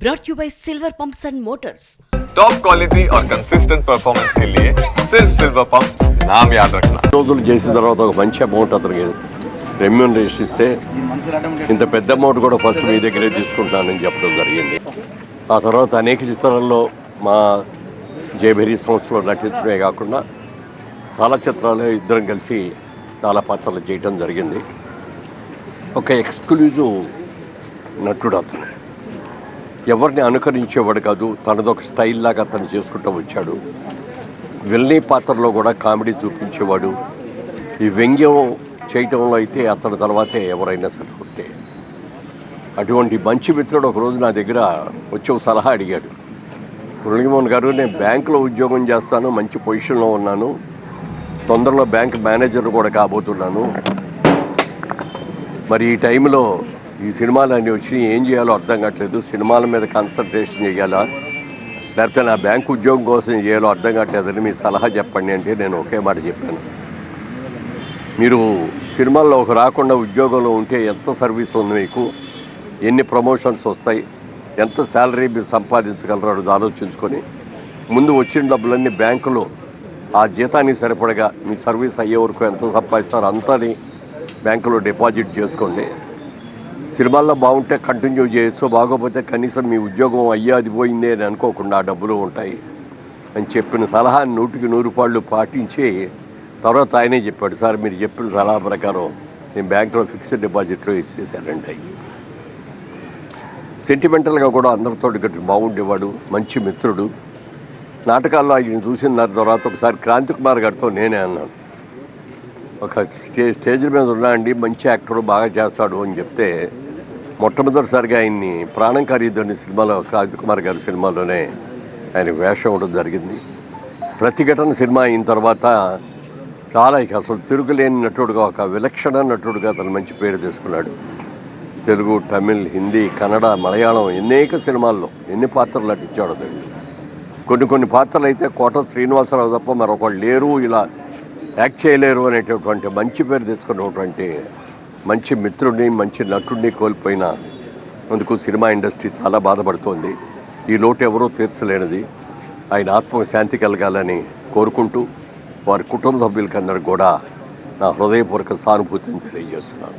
brought you by Silver Pumps and Motors. Top quality और consistent performance के लिए सिर्फ सिल्वर पंप्स नाम याद रखना. రోజులు చేసిన తర్వాత ఒక మంచి అమౌంట్ అతనికి రెమ్యూనరేషన్ ఇస్తే ఇంత పెద్ద అమౌంట్ కూడా ఫస్ట్ మీ దగ్గరే తీసుకుంటానని చెప్పడం జరిగింది. ఆ తర్వాత అనేక చిత్రాల్లో మా జేబెరీ సంస్థలో నటించడమే కాకుండా చాలా చిత్రాలు ఇద్దరం కలిసి చాలా పాత్రలు చేయడం జరిగింది. ఒక ఎక్స్క్లూజివ్ నటుడు అతను, ఎవరిని అనుకరించేవాడు కాదు, తనదొక స్టైల్ లాగా అతను చేసుకుంటూ వచ్చాడు. విల్నీ పాత్రలో కూడా కామెడీ చూపించేవాడు. ఈ వ్యంగ్యం చేయటంలో అయితే అతని తర్వాతే ఎవరైనా సరిపోతే. అటువంటి మంచి మిత్రుడు ఒకరోజు నా దగ్గర వచ్చి ఒక సలహా అడిగాడు. మురళీమోహన్ గారు, నేను బ్యాంకులో ఉద్యోగం చేస్తాను, మంచి పొజిషన్లో ఉన్నాను, తొందరలో బ్యాంక్ మేనేజర్ కూడా కాబోతున్నాను, మరి ఈ టైంలో ఈ సినిమాలన్నీ వచ్చి ఏం చేయాలో అర్థం కావట్లేదు, సినిమాల మీద కాన్సన్ట్రేషన్ చేయాలా లేకపోతే నా బ్యాంక్ ఉద్యోగం కోసం చేయాలో అర్థం కావట్లేదని మీ సలహా చెప్పండి అంటే నేను ఒకే మాట చెప్పాను. మీరు సినిమాల్లో ఒక రాకుండా ఉద్యోగంలో ఉంటే ఎంత సర్వీస్ ఉంది మీకు, ఎన్ని ప్రమోషన్స్ వస్తాయి, ఎంత శాలరీ మీరు సంపాదించగలరో అది ఆలోచించుకొని ముందు వచ్చిన డబ్బులన్నీ బ్యాంకులో ఆ జీతానికి సరిపడగా మీ సర్వీస్ అయ్యే వరకు ఎంత సంపాదిస్తారో అంతని బ్యాంకులో డిపాజిట్ చేసుకోండి. సినిమాల్లో బాగుంటే కంటిన్యూ చేయొచ్చు, బాగోపోతే కనీసం మీ ఉద్యోగం అయ్యా అది పోయిందే అని అనుకోకుండా ఆ డబ్బులు ఉంటాయి అని చెప్పిన సలహాని 100% పాటించి తర్వాత ఆయనే చెప్పాడు, సార్ మీరు చెప్పిన సలహా ప్రకారం నేను బ్యాంకులో ఫిక్స్డ్ డిపాజిట్లో ఇచ్చేసానండి. సెంటిమెంటల్గా కూడా అందరితో గట్టి బాగుండేవాడు, మంచి మిత్రుడు. నాటకాల్లో ఆయన చూసిన తర్వాత ఒకసారి క్రాంతి కుమార్ గారితో నేనే అన్నాను, ఒక స్టేజ్ మీద ఉన్నా అండి, మంచి యాక్టర్ బాగా చేస్తాడు అని చెప్తే మొట్టమొదటిసారిగా ఆయన్ని ప్రాణం ఖరీదని సినిమాలో క్రాంతి కుమార్ గారి సినిమాలోనే ఆయన వేషం ఉండడం జరిగింది. ప్రతిఘటన సినిమా అయిన తర్వాత చాలా అసలు తిరుగులేని నటుడుగా, ఒక విలక్షణ నటుడుగా అతను మంచి పేరు తీసుకున్నాడు. తెలుగు, తమిళ్, హిందీ, కన్నడ, మలయాళం అనేక సినిమాల్లో ఎన్ని పాత్రలు నటించాడో తెలియదు. కొన్ని పాత్రలు అయితే కోట శ్రీనివాసరావు తప్ప మరొకళ్ళు లేరు, ఇలా యాక్ట్ చేయలేరు అనేటటువంటి మంచి పేరు తెచ్చుకున్నటువంటి మంచి మిత్రుడిని, మంచి నటుడిని కోల్పోయిన అందుకు సినిమా ఇండస్ట్రీ చాలా బాధపడుతోంది. ఈ లోటు ఎవరూ తీర్చలేనిది. ఆయన ఆత్మకు శాంతి కలగాలని కోరుకుంటూ వారి కుటుంబ సభ్యులకందరూ కూడా నా హృదయపూర్వక సానుభూతిని తెలియజేస్తున్నాను.